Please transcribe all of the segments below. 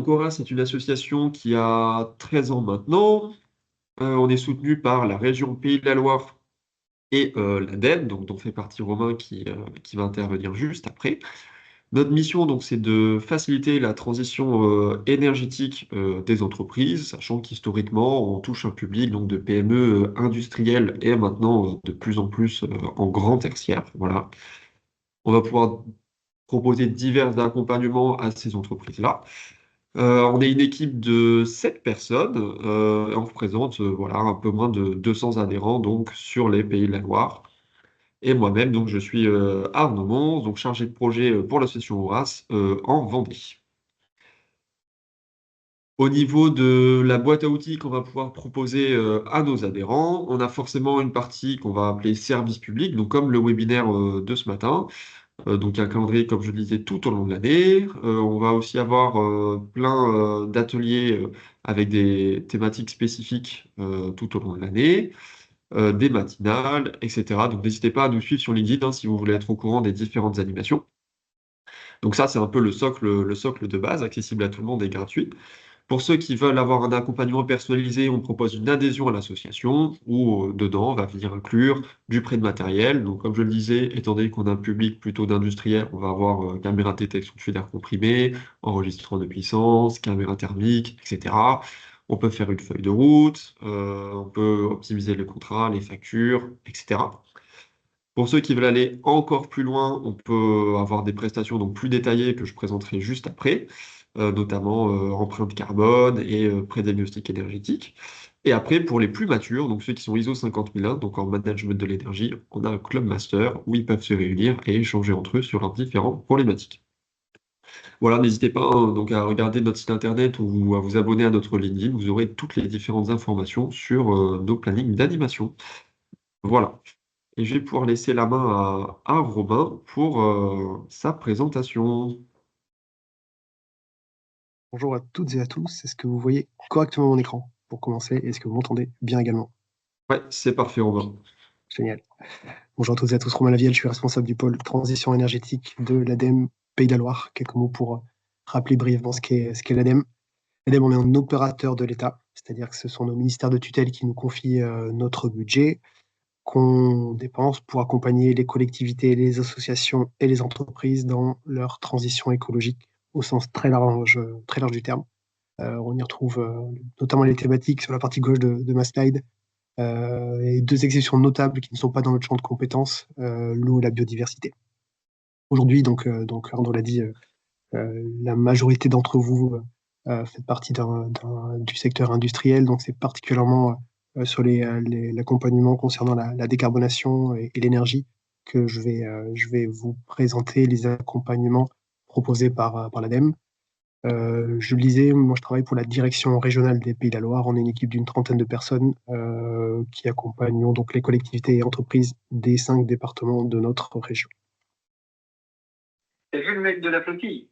donc Aura, c'est une association qui a 13 ans maintenant. On est soutenu par la région Pays de la Loire et l'ADEME, donc, dont fait partie Romain qui va intervenir juste après. Notre mission, donc, c'est de faciliter la transition énergétique des entreprises, sachant qu'historiquement, on touche un public donc, de PME industrielles et maintenant de plus en plus en grand tertiaire. Voilà. On va pouvoir proposer divers accompagnements à ces entreprises-là. On est une équipe de 7 personnes et on représente voilà, un peu moins de 200 adhérents donc, sur les Pays de la Loire. Et moi-même, donc, je suis Arnaud Mons, donc chargé de projet pour l'association Horace en Vendée. Au niveau de la boîte à outils qu'on va pouvoir proposer à nos adhérents, on a forcément une partie qu'on va appeler service public, donc comme le webinaire de ce matin. Donc un calendrier, comme je le disais, tout au long de l'année. On va aussi avoir plein d'ateliers avec des thématiques spécifiques tout au long de l'année, des matinales, etc. Donc n'hésitez pas à nous suivre sur LinkedIn si vous voulez être au courant des différentes animations. Donc ça, c'est un peu le socle de base, accessible à tout le monde et gratuit. Pour ceux qui veulent avoir un accompagnement personnalisé, on propose une adhésion à l'association où dedans, on va venir inclure du prêt de matériel. Donc, comme je le disais, étant donné qu'on a un public plutôt d'industriel, on va avoir caméra de détection de flux d'air comprimé, enregistrement de puissance, caméra thermique, etc. On peut faire une feuille de route, on peut optimiser le contrat, les factures, etc. Pour ceux qui veulent aller encore plus loin, on peut avoir des prestations donc plus détaillées que je présenterai juste après, notamment empreinte carbone et pré-diagnostic énergétique. Et après, pour les plus matures, donc ceux qui sont ISO 50001, donc en management de l'énergie, on a un club master où ils peuvent se réunir et échanger entre eux sur leurs différentes problématiques. Voilà, n'hésitez pas donc à regarder notre site internet ou à vous abonner à notre LinkedIn. Vous aurez toutes les différentes informations sur nos plannings d'animation. Voilà. Et je vais pouvoir laisser la main à Robin pour sa présentation. Bonjour à toutes et à tous. Est-ce que vous voyez correctement mon écran pour commencer? Est-ce que vous m'entendez bien également? Ouais, c'est parfait, Robin. Génial. Bonjour à toutes et à tous. Romain Lavielle, je suis responsable du pôle transition énergétique de l'ADEME Pays de la Loire. Quelques mots pour rappeler brièvement ce qu'est l'ADEME. L'ADEME, on est un opérateur de l'État, c'est-à-dire que ce sont nos ministères de tutelle qui nous confient notre budget qu'on dépense pour accompagner les collectivités, les associations et les entreprises dans leur transition écologique au sens très large du terme. On y retrouve notamment les thématiques sur la partie gauche de ma slide, et deux exceptions notables qui ne sont pas dans notre champ de compétences, l'eau et la biodiversité. Aujourd'hui, donc Arnaud l'a dit, la majorité d'entre vous fait partie du secteur industriel, donc c'est particulièrement sur l'accompagnement concernant la décarbonation et l'énergie que je vais vous présenter les accompagnements proposés par l'ADEME. Je le disais, moi je travaille pour la direction régionale des Pays de la Loire. On est une équipe d'une trentaine de personnes qui accompagnons donc les collectivités et entreprises des 5 départements de notre région. T'as vu le mec de la flottille?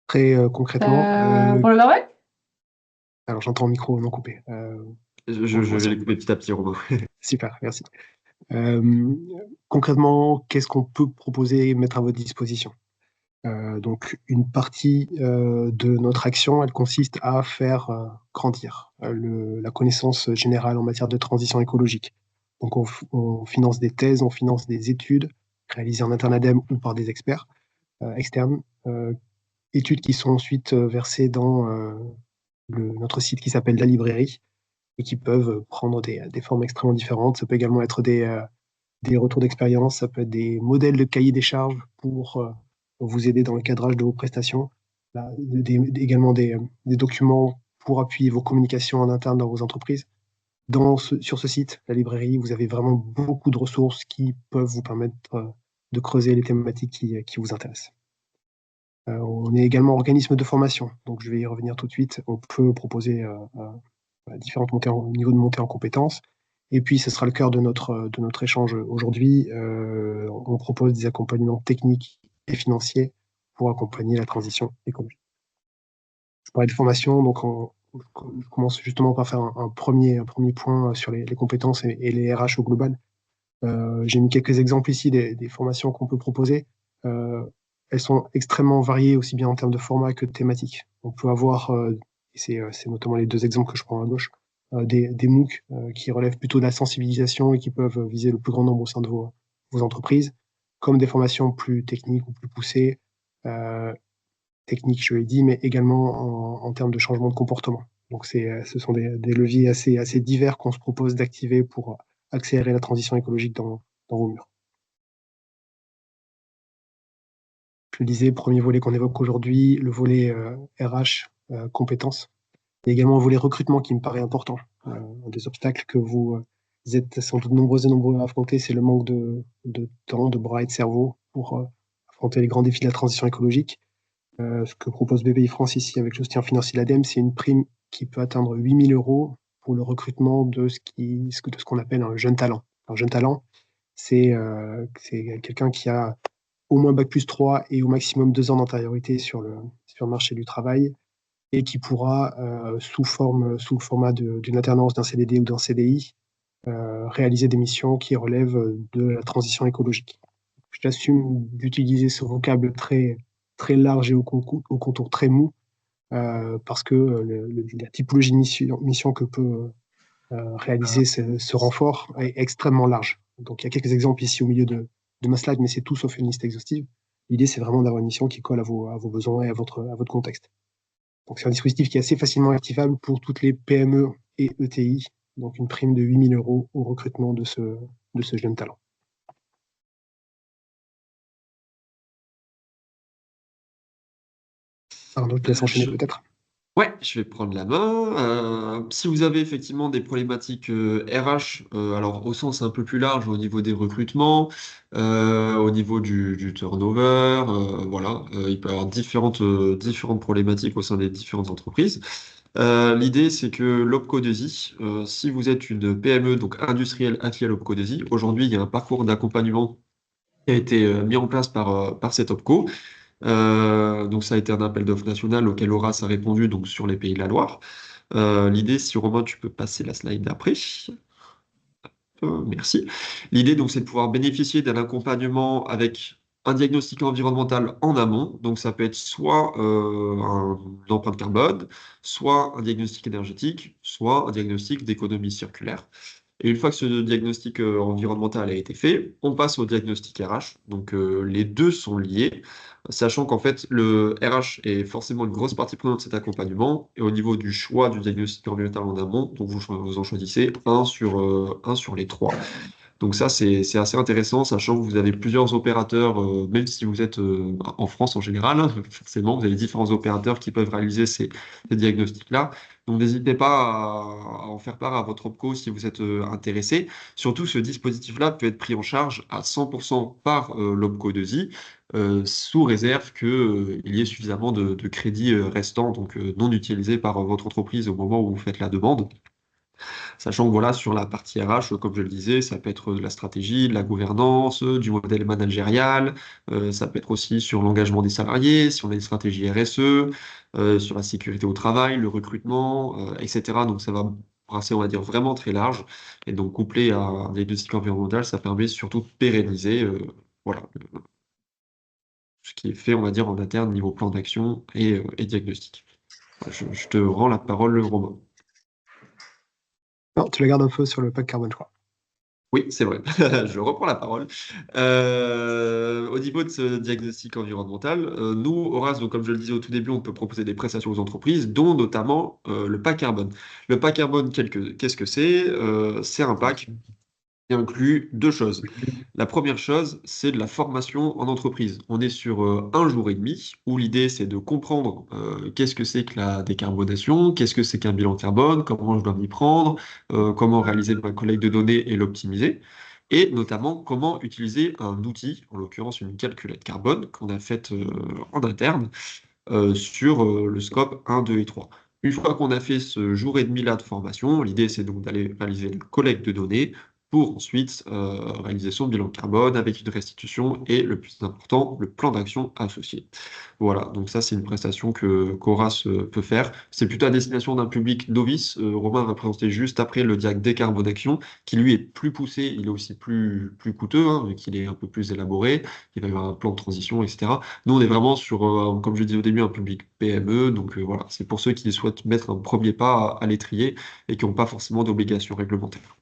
Très concrètement, Pour le Maroc? alors j'entends micro non coupé. Je vais les couper petit à petit, Robin. Super, merci. Concrètement, qu'est-ce qu'on peut proposer et mettre à votre disposition? Donc, une partie de notre action, elle consiste à faire grandir la connaissance générale en matière de transition écologique. Donc, on finance des thèses, on finance des études réalisées en interne ADEME ou par des experts externes, études qui sont ensuite versées dans notre site qui s'appelle La Librairie et qui peuvent prendre des formes extrêmement différentes. Ça peut également être des retours d'expérience, ça peut être des modèles de cahier des charges pour vous aider dans le cadrage de vos prestations, là, également des documents pour appuyer vos communications en interne dans vos entreprises. Sur ce site, la librairie, vous avez vraiment beaucoup de ressources qui peuvent vous permettre de creuser les thématiques qui vous intéressent. On est également organisme de formation, donc je vais y revenir tout de suite. On peut proposer différentes niveaux de montée en compétences. Et puis, ce sera le cœur de notre échange aujourd'hui. On propose des accompagnements techniques et financiers pour accompagner la transition écologique. Je parlais de formation, donc je commence justement par faire un premier point sur les compétences et les RH au global. J'ai mis quelques exemples ici des formations qu'on peut proposer. elles sont extrêmement variées, aussi bien en termes de format que de thématique. On peut avoir, et c'est notamment les deux exemples que je prends à gauche, des MOOC qui relèvent plutôt de la sensibilisation et qui peuvent viser le plus grand nombre au sein de vos entreprises, comme des formations plus techniques ou plus poussées, techniques, je l'ai dit, mais également en termes de changement de comportement. Donc, ce sont des leviers assez divers qu'on se propose d'activer pour accélérer la transition écologique dans vos murs. Je le disais, premier volet qu'on évoque aujourd'hui, le volet RH, compétences. Il y a également un volet recrutement qui me paraît important. Un des obstacles que vous êtes sans doute nombreux et nombreux à affronter, c'est le manque de temps, de bras et de cerveau pour affronter les grands défis de la transition écologique. Ce que propose BPI France ici avec le soutien financier de l'ADEME, c'est une prime qui peut atteindre 8 000 € pour le recrutement de ce qu'on appelle un jeune talent. Un jeune talent, c'est quelqu'un qui a au moins bac+3 et au maximum 2 ans d'antériorité sur le marché du travail et qui pourra, sous le format d'une alternance, d'un CDD ou d'un CDI, réaliser des missions qui relèvent de la transition écologique. J'assume d'utiliser ce vocable très, très large et au contour très mou, parce que la typologie de mission que peut réaliser ce renfort est extrêmement large. Donc il y a quelques exemples ici au milieu de ma slide, mais c'est tout sauf une liste exhaustive. L'idée, c'est vraiment d'avoir une mission qui colle à vos besoins et à votre contexte. Donc c'est un dispositif qui est assez facilement activable pour toutes les PME et ETI, donc une prime de 8 000 € au recrutement de ce jeune talent. Arnaud, je te laisse enchaîner peut-être. Ouais, je vais prendre la main. Si vous avez effectivement des problématiques RH, alors au sens un peu plus large au niveau des recrutements, au niveau du turnover, voilà, il peut y avoir différentes problématiques au sein des différentes entreprises. L'idée, c'est que l'Opco2i, si vous êtes une PME, donc industrielle affiliée à l'Opco2i, aujourd'hui, il y a un parcours d'accompagnement qui a été mis en place par cette Opco. Donc ça a été un appel d'offres national auquel Horace a répondu donc sur les Pays de la Loire. L'idée, si Romain, tu peux passer la slide d'après. Merci. L'idée, donc, c'est de pouvoir bénéficier d'un accompagnement avec un diagnostic environnemental en amont. Donc, ça peut être soit une empreinte carbone, soit un diagnostic énergétique, soit un diagnostic d'économie circulaire. Et une fois que ce diagnostic environnemental a été fait, on passe au diagnostic RH. Donc, les deux sont liés, sachant qu'en fait, le RH est forcément une grosse partie prenante de cet accompagnement. Et au niveau du choix du diagnostic environnemental en amont, donc vous en choisissez un sur les trois. Donc ça, c'est assez intéressant, sachant que vous avez plusieurs opérateurs, même si vous êtes en France en général, hein, forcément, vous avez différents opérateurs qui peuvent réaliser ces diagnostics-là. Donc n'hésitez pas à en faire part à votre OPCO si vous êtes intéressé. Surtout, ce dispositif-là peut être pris en charge à 100% par l'OPCO2i, sous réserve qu'il y ait suffisamment de crédits restants, donc non utilisés par votre entreprise au moment où vous faites la demande. Sachant que voilà, sur la partie RH, comme je le disais, ça peut être de la stratégie, de la gouvernance, du modèle managérial, ça peut être aussi sur l'engagement des salariés, si on a une stratégie RSE, sur la sécurité au travail, le recrutement, etc. Donc ça va brasser, on va dire, vraiment très large. Et donc couplé à un diagnostic environnemental, ça permet surtout de pérenniser voilà, ce qui est fait, on va dire, en interne niveau plan d'action et diagnostic. Je te rends la parole, Romain. Non, tu la gardes un peu sur le pack carbone, je crois. Oui, c'est vrai. Je reprends la parole. Au niveau de ce diagnostic environnemental, nous, Horace, donc, comme je le disais au tout début, on peut proposer des prestations aux entreprises, dont notamment le pack carbone. Le pack carbone, qu'est-ce que c'est? C'est un pack qui inclut deux choses. La première chose, c'est de la formation en entreprise. On est sur un jour et demi, où l'idée, c'est de comprendre qu'est-ce que c'est que la décarbonation, qu'est-ce que c'est qu'un bilan carbone, comment je dois m'y prendre, comment réaliser ma collecte de données et l'optimiser, et notamment comment utiliser un outil, en l'occurrence une calculette carbone, qu'on a faite en interne, sur le scope 1, 2 et 3. Une fois qu'on a fait ce jour et demi là de formation, l'idée c'est donc d'aller réaliser une collecte de données pour ensuite réaliser son bilan carbone avec une restitution et, le plus important, le plan d'action associé. Voilà, donc ça, c'est une prestation que qu'Horace peut faire. C'est plutôt à destination d'un public novice. Romain va présenter juste après le diag décarbonation, qui lui est plus poussé, il est aussi plus coûteux, hein, vu qu'il est un peu plus élaboré, il va y avoir un plan de transition, etc. Nous, on est vraiment sur, comme je disais au début, un public PME, donc voilà, c'est pour ceux qui souhaitent mettre un premier pas à l'étrier et qui n'ont pas forcément d'obligations réglementaires.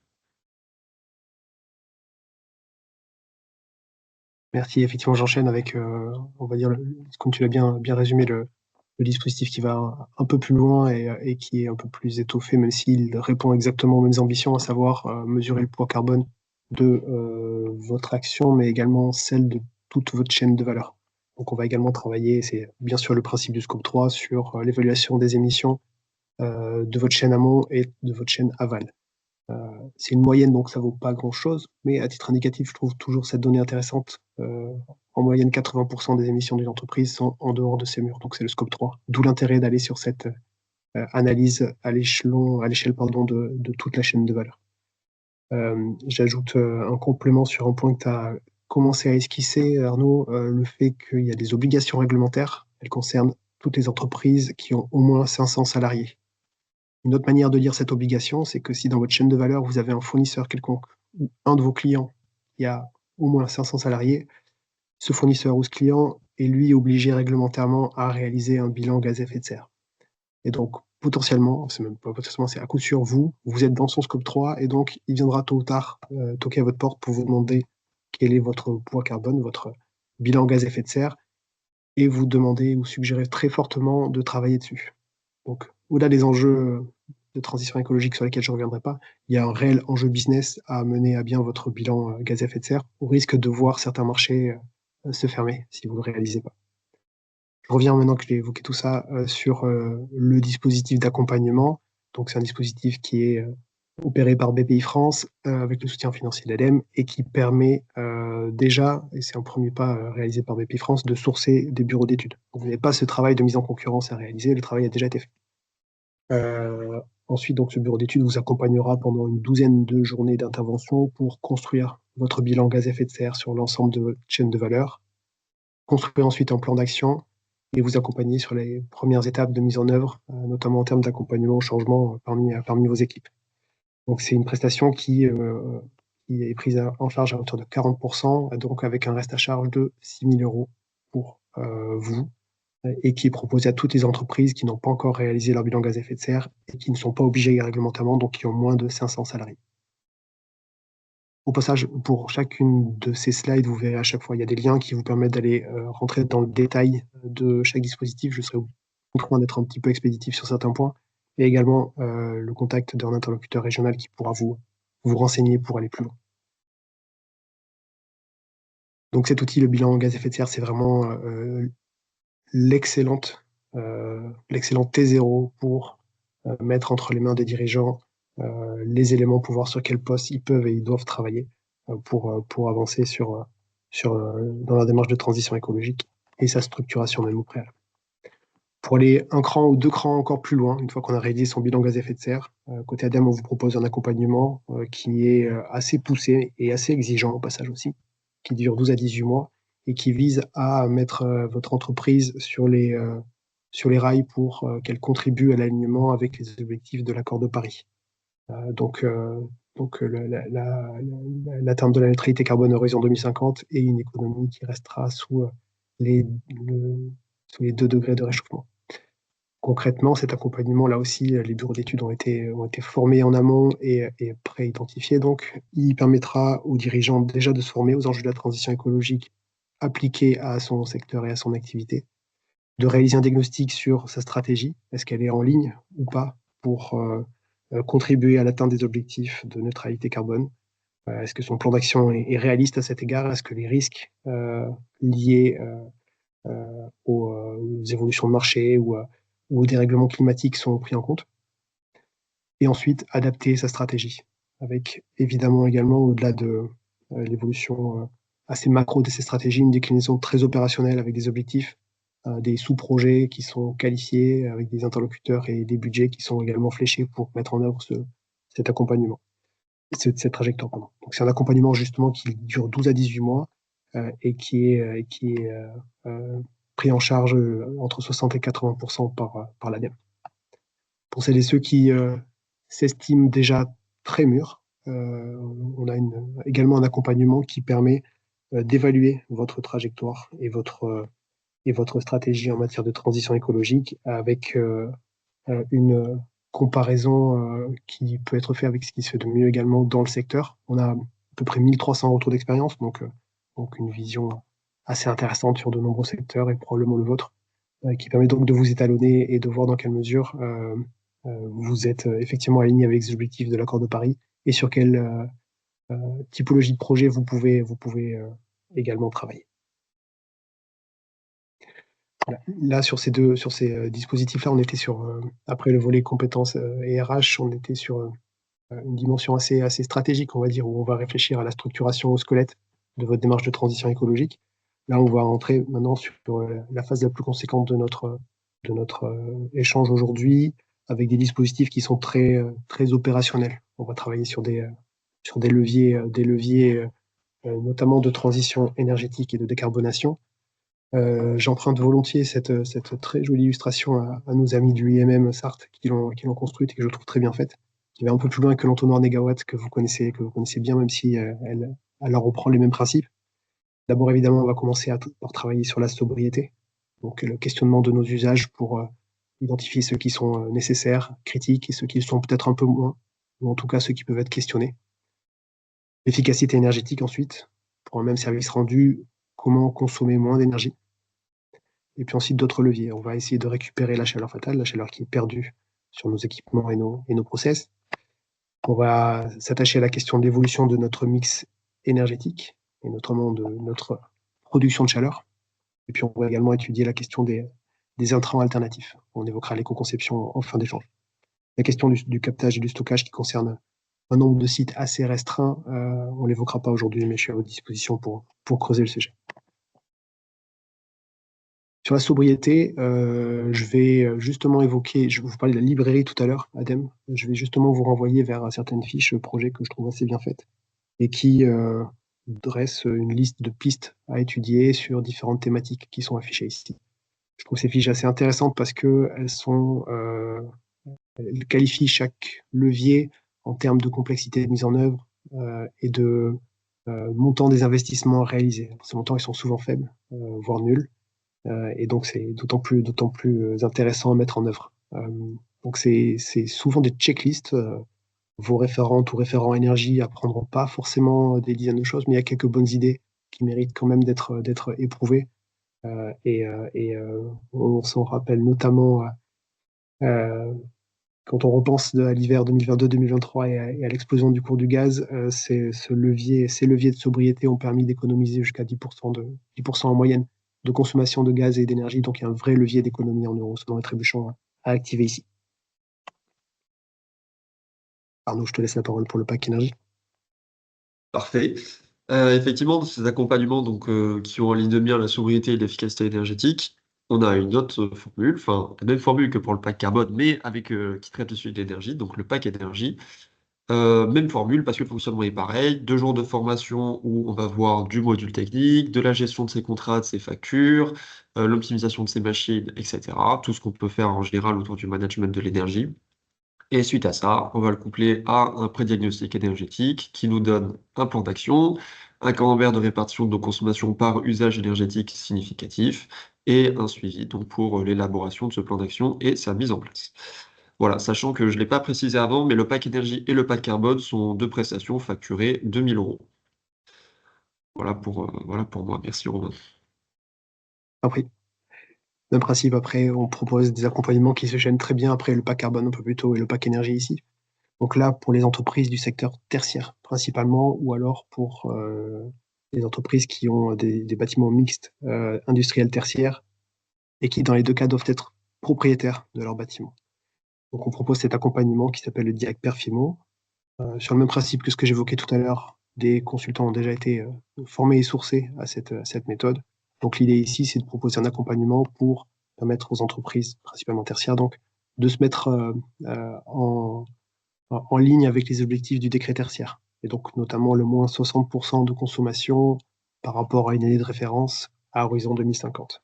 Merci. Effectivement, j'enchaîne avec, on va dire, comme tu l'as bien résumé, le dispositif qui va un peu plus loin et qui est un peu plus étoffé, même s'il répond exactement aux mêmes ambitions, à savoir mesurer le poids carbone de votre action, mais également celle de toute votre chaîne de valeur. Donc, on va également travailler, c'est bien sûr le principe du scope 3, sur l'évaluation des émissions de votre chaîne amont et de votre chaîne aval. C'est une moyenne, donc ça vaut pas grand-chose, mais à titre indicatif, je trouve toujours cette donnée intéressante. En moyenne, 80% des émissions d'une entreprise sont en dehors de ces murs, donc c'est le scope 3. D'où l'intérêt d'aller sur cette analyse à l'échelle de toute la chaîne de valeur. J'ajoute un complément sur un point que tu as commencé à esquisser, Arnaud, le fait qu'il y a des obligations réglementaires. Elles concernent toutes les entreprises qui ont au moins 500 salariés. Une autre manière de lire cette obligation, c'est que si dans votre chaîne de valeur, vous avez un fournisseur quelconque ou un de vos clients qui a au moins 500 salariés, ce fournisseur ou ce client est lui obligé réglementairement à réaliser un bilan gaz à effet de serre. Et donc, potentiellement, c'est même pas potentiellement, c'est à coup sûr, vous êtes dans son scope 3 et donc il viendra tôt ou tard toquer à votre porte pour vous demander quel est votre poids carbone, votre bilan gaz à effet de serre et vous demander ou suggérer très fortement de travailler dessus. Donc, au-delà des enjeux de transition écologique sur lesquels je ne reviendrai pas, il y a un réel enjeu business à mener à bien votre bilan gaz à effet de serre, au risque de voir certains marchés se fermer si vous ne le réalisez pas. Je reviens maintenant que j'ai évoqué tout ça sur le dispositif d'accompagnement. Donc, c'est un dispositif qui est opéré par BPI France avec le soutien financier de l'ADEME et qui permet déjà, et c'est un premier pas réalisé par BPI France, de sourcer des bureaux d'études. Vous n'avez pas ce travail de mise en concurrence à réaliser, le travail a déjà été fait. Ensuite, donc, ce bureau d'études vous accompagnera pendant une douzaine de journées d'intervention pour construire votre bilan gaz à effet de serre sur l'ensemble de votre chaîne de valeur, construire ensuite un plan d'action et vous accompagner sur les premières étapes de mise en œuvre, notamment en termes d'accompagnement au changement parmi vos équipes. Donc, c'est une prestation qui est prise en charge à hauteur de 40%, donc avec un reste à charge de 6 000 € pour vous, et qui est proposé à toutes les entreprises qui n'ont pas encore réalisé leur bilan gaz à effet de serre et qui ne sont pas obligées réglementairement, donc qui ont moins de 500 salariés. Au passage, pour chacune de ces slides, vous verrez à chaque fois, il y a des liens qui vous permettent d'aller rentrer dans le détail de chaque dispositif. Je serai contraint d'être un petit peu expéditif sur certains points, et également le contact d'un interlocuteur régional qui pourra vous renseigner pour aller plus loin. Donc cet outil, le bilan gaz à effet de serre, c'est vraiment l'excellent T0 pour mettre entre les mains des dirigeants les éléments pour voir sur quel poste ils peuvent et ils doivent travailler pour avancer dans la démarche de transition écologique et sa structuration même au préalable. Pour aller un cran ou 2 crans encore plus loin, une fois qu'on a réalisé son bilan gaz à effet de serre, côté ADEME, on vous propose un accompagnement qui est assez poussé et assez exigeant au passage aussi, qui dure 12 à 18 mois et qui vise à mettre votre entreprise sur les rails pour qu'elle contribue à l'alignement avec les objectifs de l'accord de Paris. Donc l'atteinte de la neutralité carbone horizon 2050 et une économie qui restera sous les 2 degrés de réchauffement. Concrètement, cet accompagnement, là aussi, les bureaux d'études ont été formés en amont et pré-identifiés. Donc, il permettra aux dirigeants déjà de se former aux enjeux de la transition écologique appliqués à son secteur et à son activité, de réaliser un diagnostic sur sa stratégie, est-ce qu'elle est en ligne ou pas pour contribuer à l'atteinte des objectifs de neutralité carbone. Est-ce que son plan d'action est réaliste à cet égard? Est-ce que les risques liés aux évolutions de marché ou aux dérèglements climatiques sont pris en compte? Et ensuite, adapter sa stratégie, avec évidemment également, au-delà de l'évolution assez macro de ces stratégies, une déclinaison très opérationnelle avec des objectifs, des sous-projets qui sont qualifiés, avec des interlocuteurs et des budgets qui sont également fléchés pour mettre en œuvre cet accompagnement. cette trajectoire, pardon. Donc, c'est un accompagnement justement qui dure 12 à 18 mois et qui est pris en charge entre 60 et 80% par l'ADEME. Pour celles et ceux qui s'estiment déjà très mûrs, on a également un accompagnement qui permet d'évaluer votre trajectoire et votre stratégie en matière de transition écologique avec une comparaison qui peut être faite avec ce qui se fait de mieux également dans le secteur. On a à peu près 1300 retours d'expérience, donc une vision assez intéressante sur de nombreux secteurs et probablement le vôtre, qui permet donc de vous étalonner et de voir dans quelle mesure vous êtes effectivement aligné avec les objectifs de l'accord de Paris et sur quelle typologie de projet vous pouvez également travailler. Voilà. Là, sur ces dispositifs-là, on était après le volet compétences et RH, on était sur une dimension assez stratégique, on va dire, où on va réfléchir à la structuration au squelette de votre démarche de transition écologique. Là, on va entrer maintenant sur la phase la plus conséquente de notre échange aujourd'hui, avec des dispositifs qui sont très opérationnels. On va travailler sur des leviers, notamment de transition énergétique et de décarbonation. J'emprunte volontiers cette très jolie illustration à nos amis du IMM Sarthe qui l'ont construite et que je trouve très bien faite, qui va un peu plus loin que l'entonnoir négawatt que vous connaissez bien, même si elle reprend les mêmes principes. D'abord, évidemment, on va commencer par travailler sur la sobriété, donc le questionnement de nos usages pour identifier ceux qui sont nécessaires, critiques, et ceux qui le sont peut-être un peu moins, ou en tout cas ceux qui peuvent être questionnés. L'efficacité énergétique ensuite, pour un même service rendu, comment consommer moins d'énergie. Et puis ensuite d'autres leviers. On va essayer de récupérer la chaleur fatale, la chaleur qui est perdue sur nos équipements et nos process. On va s'attacher à la question de l'évolution de notre mix énergétique, et notamment de notre production de chaleur. Et puis on va également étudier la question des intrants alternatifs. On évoquera l'éco-conception en fin d'échange. La question du captage et du stockage qui concerne un nombre de sites assez restreint, on ne l'évoquera pas aujourd'hui, mais je suis à votre disposition pour creuser le sujet. Sur la sobriété, je vais justement évoquer, je vous parlais de la librairie tout à l'heure, ADEME, je vais justement vous renvoyer vers certaines fiches projet que je trouve assez bien faites et qui dressent une liste de pistes à étudier sur différentes thématiques qui sont affichées ici. Je trouve ces fiches assez intéressantes parce qu'elles elles qualifient chaque levier en termes de complexité de mise en œuvre et de montant des investissements réalisés. Ces montants, ils sont souvent faibles, voire nuls. Et donc, c'est d'autant plus intéressant à mettre en œuvre. Donc, c'est souvent des checklists. Vos référentes ou référents énergie apprendront pas forcément des dizaines de choses, mais il y a quelques bonnes idées qui méritent quand même d'être éprouvées. Et on s'en rappelle notamment quand on repense à l'hiver 2022-2023 et à l'explosion du cours du gaz, ces leviers de sobriété ont permis d'économiser jusqu'à 10% en moyenne de consommation de gaz et d'énergie. Donc, il y a un vrai levier d'économie en euros selon les trébuchants à activer ici. Arnaud, je te laisse la parole pour le pack énergie. Parfait. Effectivement, ces accompagnements donc, qui ont en ligne de mire la sobriété et l'efficacité énergétique, on a une autre formule, enfin la même formule que pour le pack carbone, mais avec qui traite le sujet de l'énergie, donc le pack énergie. Même formule parce que le fonctionnement est pareil. 2 jours de formation où on va voir du module technique, de la gestion de ses contrats, de ses factures, l'optimisation de ses machines, etc. Tout ce qu'on peut faire en général autour du management de l'énergie. Et suite à ça, on va le coupler à un pré-diagnostic énergétique qui nous donne un plan d'action, un camembert de répartition de nos consommations par usage énergétique significatif et un suivi donc pour l'élaboration de ce plan d'action et sa mise en place. Voilà, sachant que je ne l'ai pas précisé avant, mais le pack énergie et le pack carbone sont 2 prestations facturées 2 000 €. Voilà pour moi. Merci Romain. Après, même principe, après, on propose des accompagnements qui se chaînent très bien après le pack carbone un peu plus tôt et le pack énergie ici. Donc là, pour les entreprises du secteur tertiaire principalement, ou alors pour les entreprises qui ont des bâtiments mixtes industriels tertiaires et qui, dans les 2 cas, doivent être propriétaires de leur bâtiment. Donc, on propose cet accompagnement qui s'appelle le DIAC Perfimo. Sur le même principe que ce que j'évoquais tout à l'heure, des consultants ont déjà été formés et sourcés à cette méthode. Donc, l'idée ici, c'est de proposer un accompagnement pour permettre aux entreprises, principalement tertiaires, donc, de se mettre en en ligne avec les objectifs du décret tertiaire. Et donc notamment le moins 60% de consommation par rapport à une année de référence à horizon 2050.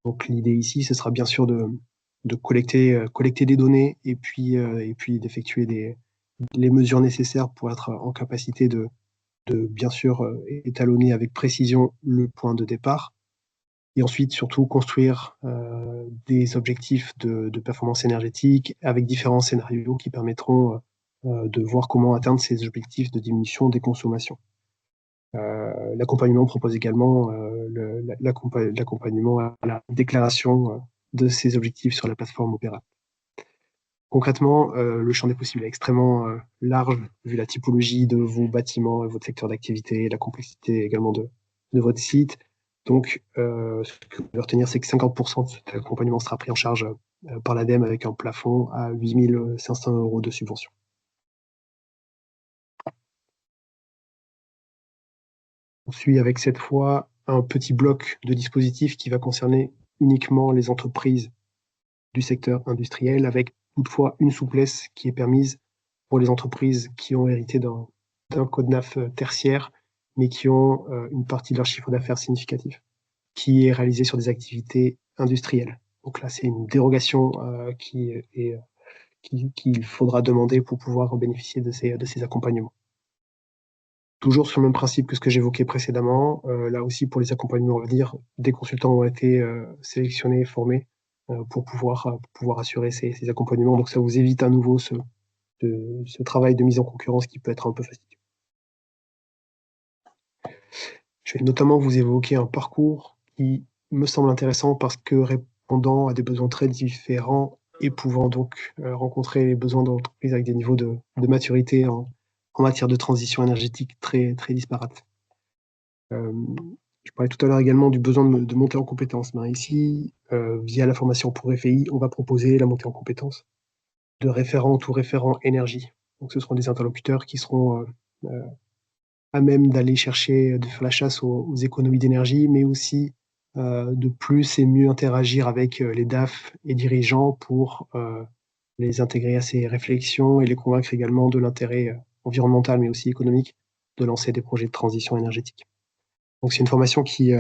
Donc l'idée ici, ce sera bien sûr de collecter des données et puis d'effectuer les mesures nécessaires pour être en capacité de bien sûr étalonner avec précision le point de départ, et ensuite surtout construire des objectifs de performance énergétique avec différents scénarios qui permettront de voir comment atteindre ces objectifs de diminution des consommations. L'accompagnement propose également l'accompagnement à la déclaration de ces objectifs sur la plateforme Opera. Concrètement, le champ des possibles est extrêmement large vu la typologie de vos bâtiments et votre secteur d'activité, la complexité également de votre site. Donc, ce que vous devez retenir, c'est que 50% de cet accompagnement sera pris en charge par l'ADEME avec un plafond à 8 500 € de subvention. On suit avec cette fois un petit bloc de dispositifs qui va concerner uniquement les entreprises du secteur industriel, avec toutefois une souplesse qui est permise pour les entreprises qui ont hérité d'un code NAF tertiaire, mais qui ont une partie de leur chiffre d'affaires significatif, qui est réalisé sur des activités industrielles. Donc là, c'est une dérogation qu'il faudra demander pour pouvoir bénéficier de ces accompagnements. Toujours sur le même principe que ce que j'évoquais précédemment, là aussi pour les accompagnements à venir, des consultants ont été sélectionnés et formés pour pouvoir assurer ces accompagnements. Donc ça vous évite à nouveau ce travail de mise en concurrence qui peut être un peu fastidieux. Je vais notamment vous évoquer un parcours qui me semble intéressant parce que répondant à des besoins très différents et pouvant donc rencontrer les besoins d'entreprises avec des niveaux de maturité en matière de transition énergétique très, très disparates. Je parlais tout à l'heure également du besoin de monter en compétences. Ben ici, via la formation pour FEI, on va proposer la montée en compétences de référentes ou référents énergie. Donc ce seront des interlocuteurs qui seront à même d'aller chercher, de faire la chasse aux économies d'énergie, mais aussi de plus et mieux interagir avec les DAF et dirigeants pour les intégrer à ces réflexions et les convaincre également de l'intérêt environnemental, mais aussi économique, de lancer des projets de transition énergétique. Donc c'est une formation qui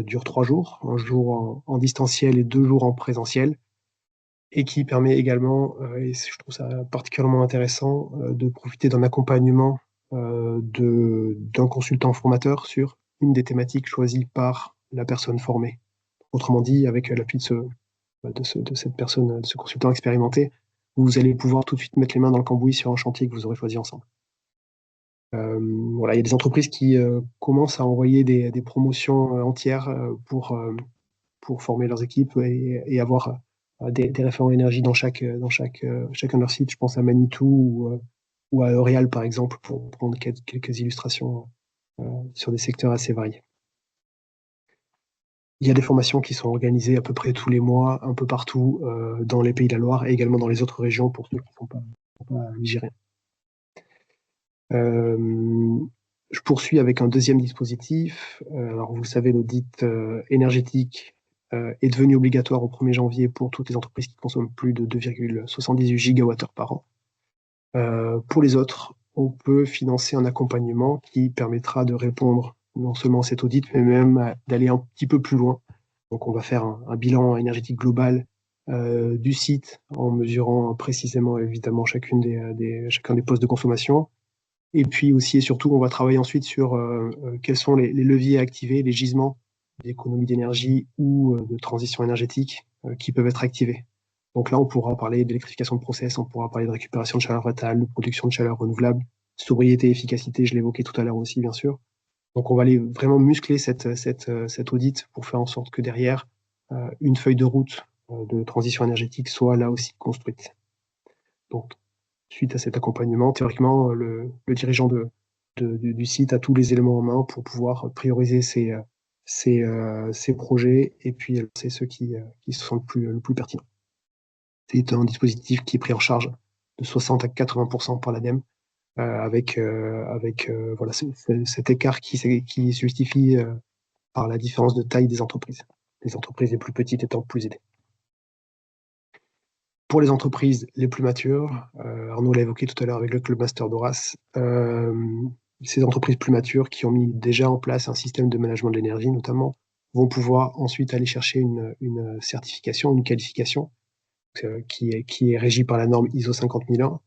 dure 3 jours, un jour en distanciel et 2 jours en présentiel, et qui permet également, et je trouve ça particulièrement intéressant, de profiter d'un accompagnement d'un consultant formateur sur une des thématiques choisies par la personne formée. Autrement dit, avec l'appui de cette personne, de ce consultant expérimenté, vous allez pouvoir tout de suite mettre les mains dans le cambouis sur un chantier que vous aurez choisi ensemble. Voilà, il y a des entreprises qui commencent à envoyer des promotions entières pour former leurs équipes et avoir des référents énergie dans chacun de leurs sites. Je pense à Manitou ou à L'Oréal, par exemple, pour prendre quelques illustrations sur des secteurs assez variés. Il y a des formations qui sont organisées à peu près tous les mois, un peu partout dans les Pays de la Loire et également dans les autres régions pour ceux qui ne sont pas ligériens. Je poursuis avec un deuxième dispositif. Alors, vous savez, l'audit énergétique est devenu obligatoire au 1er janvier pour toutes les entreprises qui consomment plus de 2,78 gigawattheures par an. Pour les autres, on peut financer un accompagnement qui permettra de répondre non seulement à cet audit, mais même d'aller un petit peu plus loin. Donc, on va faire un bilan énergétique global du site en mesurant précisément, évidemment, chacun des postes de consommation. Et puis aussi et surtout, on va travailler ensuite sur quels sont les leviers à activer, les gisements d'économie d'énergie ou de transition énergétique qui peuvent être activés. Donc là, on pourra parler d'électrification de process, on pourra parler de récupération de chaleur fatale, de production de chaleur renouvelable, sobriété, efficacité, je l'évoquais tout à l'heure aussi, bien sûr. Donc on va aller vraiment muscler cet audit pour faire en sorte que derrière, une feuille de route de transition énergétique soit là aussi construite. Donc, suite à cet accompagnement, théoriquement, le dirigeant du site a tous les éléments en main pour pouvoir prioriser ses projets et puis lancer ceux qui sont le plus pertinents. C'est un dispositif qui est pris en charge de 60 à 80% par l'ADEME, avec voilà, cet écart qui se justifie par la différence de taille des entreprises. Les entreprises les plus petites étant plus aidées. pour les entreprises les plus matures, Arnaud l'a évoqué tout à l'heure avec le Club Master d'Horace, ces entreprises plus matures qui ont mis déjà en place un système de management de l'énergie notamment, vont pouvoir ensuite aller chercher une certification, une qualification qui est régie par la norme ISO 50001.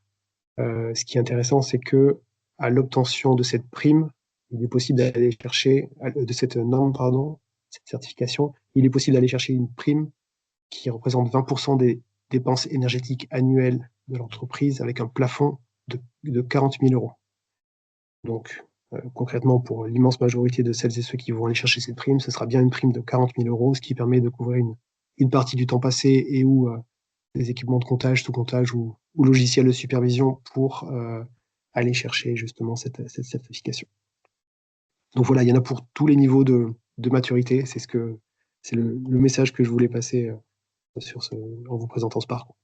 Ce qui est intéressant, c'est que à l'obtention de cette prime, il est possible d'aller chercher, de cette norme, pardon, cette certification, il est possible d'aller chercher une prime qui représente 20% des dépenses énergétiques annuelles de l'entreprise avec un plafond de 40 000 euros. Donc, concrètement, pour l'immense majorité de celles et ceux qui vont aller chercher cette prime, ce sera bien une prime de 40 000 euros, ce qui permet de couvrir une partie du temps passé et ou des équipements de comptage, sous-comptage ou logiciels de supervision pour aller chercher justement cette certification. Donc voilà, il y en a pour tous les niveaux de maturité. C'est le message que je voulais passer en vous présentant ce parcours.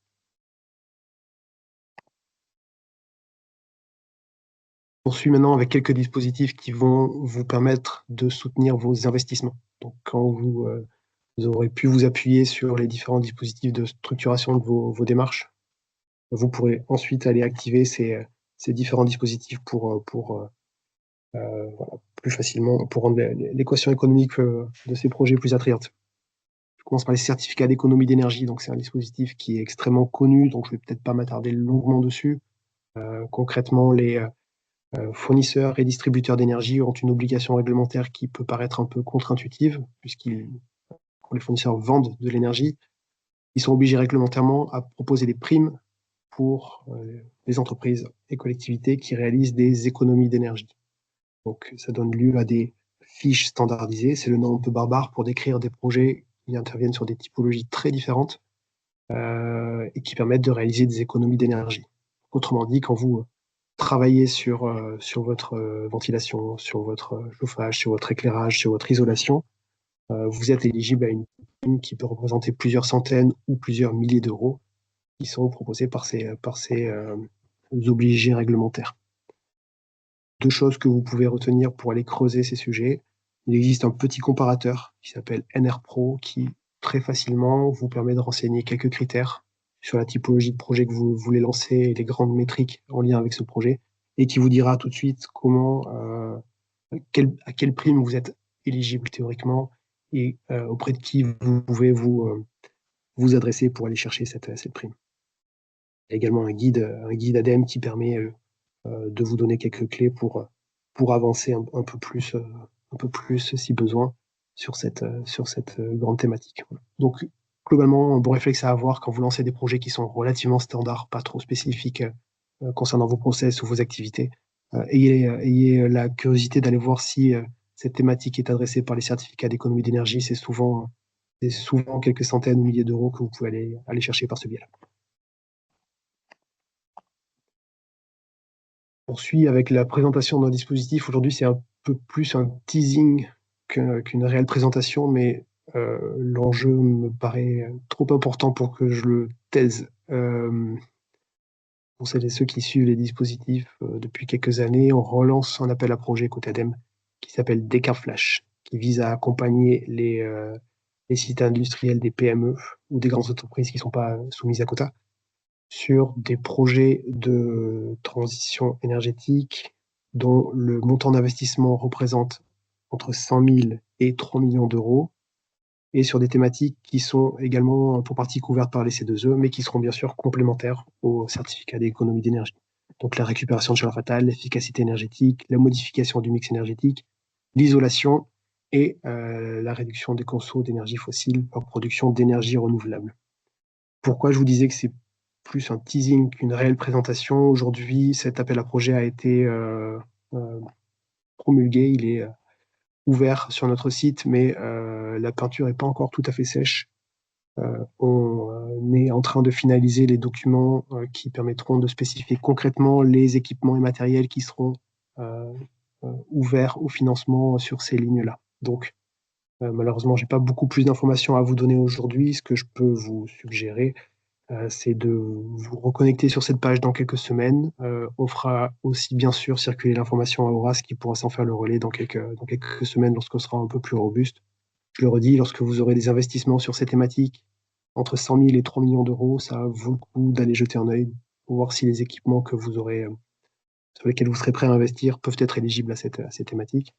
On poursuit maintenant avec quelques dispositifs qui vont vous permettre de soutenir vos investissements. Donc quand vous aurez pu vous appuyer sur les différents dispositifs de structuration de vos démarches, vous pourrez ensuite aller activer ces différents dispositifs pour plus facilement, pour rendre l'équation économique de ces projets plus attrayante. Je commence par les certificats d'économie d'énergie. Donc c'est un dispositif qui est extrêmement connu, donc je ne vais peut-être pas m'attarder longuement dessus. Concrètement, les fournisseurs et distributeurs d'énergie ont une obligation réglementaire qui peut paraître un peu contre-intuitive, quand les fournisseurs vendent de l'énergie, ils sont obligés réglementairement à proposer des primes pour les entreprises et collectivités qui réalisent des économies d'énergie. Donc ça donne lieu à des fiches standardisées, c'est le nom un peu barbare pour décrire des projets qui interviennent sur des typologies très différentes et qui permettent de réaliser des économies d'énergie. Autrement dit, quand vous travaillez sur votre ventilation, sur votre chauffage, sur votre éclairage, sur votre isolation, vous êtes éligible à une prime qui peut représenter plusieurs centaines ou plusieurs milliers d'euros qui sont proposés par ces obligés réglementaires. Deux choses que vous pouvez retenir pour aller creuser ces sujets. Il existe un petit comparateur qui s'appelle NRPro qui très facilement vous permet de renseigner quelques critères sur la typologie de projet que vous voulez lancer et les grandes métriques en lien avec ce projet et qui vous dira tout de suite à quelle prime vous êtes éligible théoriquement et auprès de qui vous pouvez vous adresser pour aller chercher cette prime. Il y a également un guide ADEME qui permet de vous donner quelques clés pour avancer un peu plus si besoin sur cette grande thématique. Donc globalement, un bon réflexe à avoir quand vous lancez des projets qui sont relativement standards, pas trop spécifiques concernant vos process ou vos activités. Ayez la curiosité d'aller voir si cette thématique est adressée par les certificats d'économie d'énergie. C'est souvent quelques centaines ou milliers d'euros que vous pouvez aller chercher par ce biais-là. On poursuit avec la présentation d'un dispositif. Aujourd'hui, c'est un peu plus un teasing qu'une réelle présentation, mais l'enjeu me paraît trop important pour que je le taise. Pour celles et ceux qui suivent les dispositifs depuis quelques années, on relance un appel à projet côté ADEME qui s'appelle Decaflash, qui vise à accompagner les sites industriels des PME ou des grandes entreprises qui ne sont pas soumises à quota sur des projets de transition énergétique dont le montant d'investissement représente entre 100 000 et 3 millions d'euros, et sur des thématiques qui sont également pour partie couvertes par les C2E, mais qui seront bien sûr complémentaires au certificat d'économie d'énergie. Donc la récupération de chaleur fatale, l'efficacité énergétique, la modification du mix énergétique, l'isolation et la réduction des consommations d'énergie fossile par production d'énergie renouvelable. Pourquoi je vous disais que c'est plus un teasing qu'une réelle présentation. Aujourd'hui, cet appel à projet a été promulgué, il est ouvert sur notre site, mais la peinture n'est pas encore tout à fait sèche. On est en train de finaliser les documents qui permettront de spécifier concrètement les équipements et matériels qui seront ouverts au financement sur ces lignes-là. Donc, malheureusement, je n'ai pas beaucoup plus d'informations à vous donner aujourd'hui. Ce que je peux vous suggérer, c'est de vous reconnecter sur cette page dans quelques semaines. On fera aussi bien sûr circuler l'information à Horace qui pourra s'en faire le relais dans quelques semaines lorsqu'on sera un peu plus robuste. Je le redis, lorsque vous aurez des investissements sur ces thématiques entre 100 000 et 3 millions d'euros, ça vaut le coup d'aller jeter un œil pour voir si les équipements que vous aurez, sur lesquels vous serez prêt à investir peuvent être éligibles à ces thématiques.